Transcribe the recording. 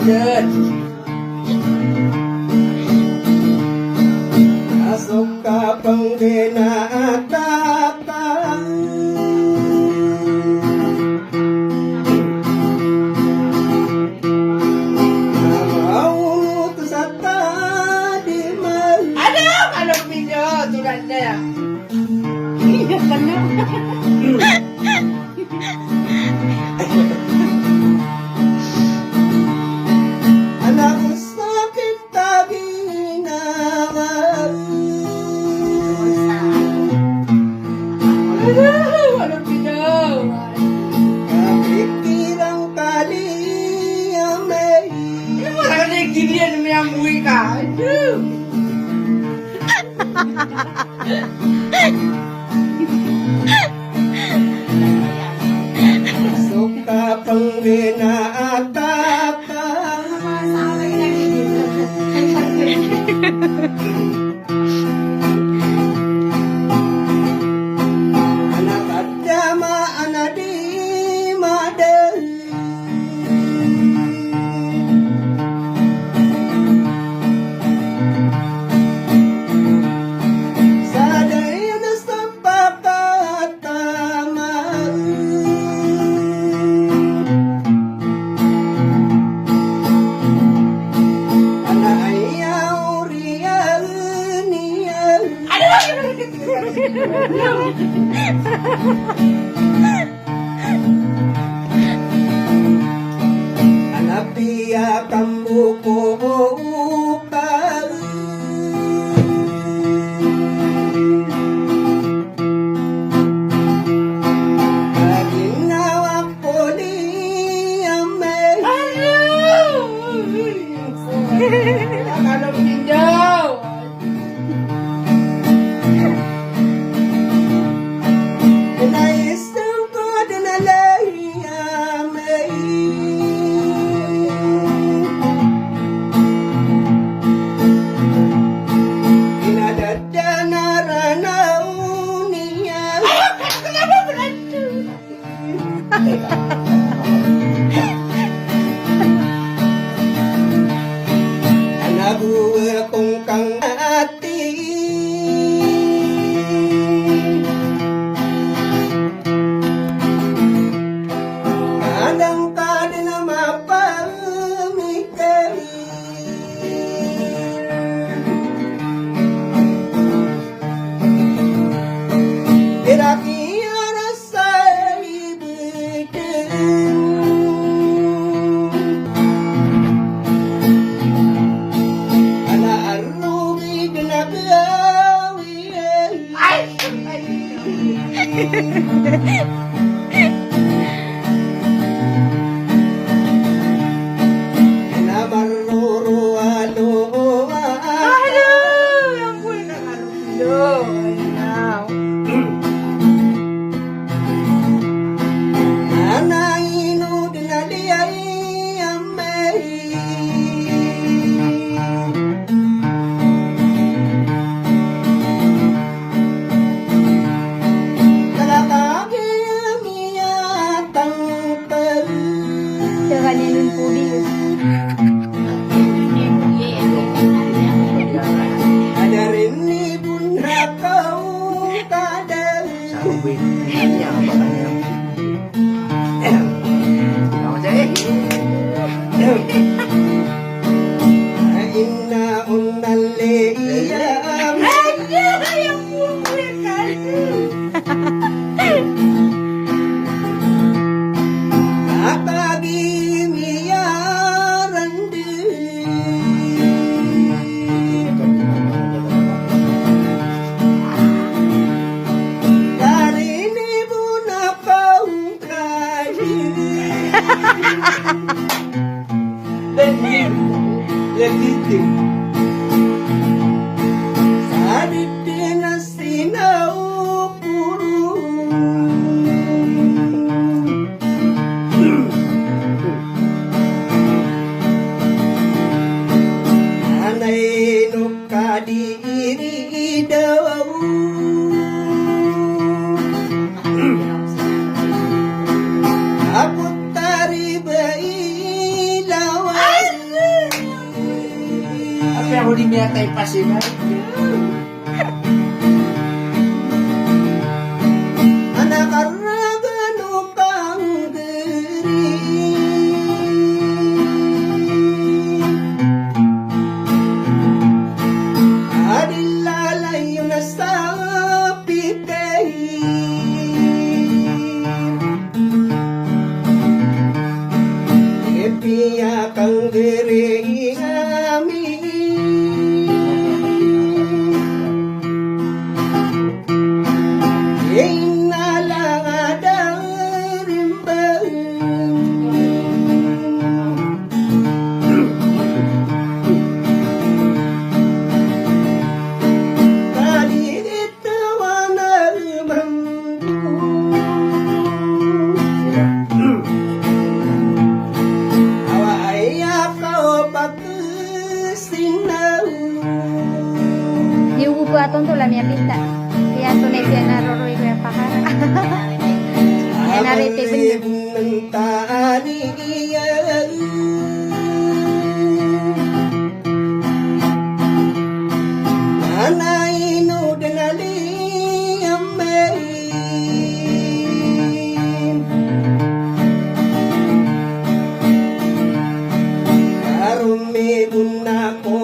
udah. Masuk ke pembinaan mau utus tadi mal. Aduh, kalau video tugasnya. Iya benar. Anakku sakit tapi nawar. Walau tidak, kepikiran kali yang baik. Ini malah ada gini yang menyambui kah? Aduh. Suka pembinaan anak agama anak di madai sadaya sepakat tamat anak ayah urian nian. Anak dia kambuh bukan lagi nawak poli amel. Kalau pinjau anak gue kungkang hati kadang-kadang nama pemikir kira-kira rasa legítimo. Sabe que nasci na Upuru. Anay no kadiri daw. Aku tari bailawan. di miatai pasina. Anak aragan upang diri. Adilalayo na sa pitay. Epiya kang diri amin. Inalang adang rimbang. Yung upo atong to lamia pinta. Kaya to na iyan naroroy ko yung pakara. Yan narete Anaino denali amay. Karumi bunako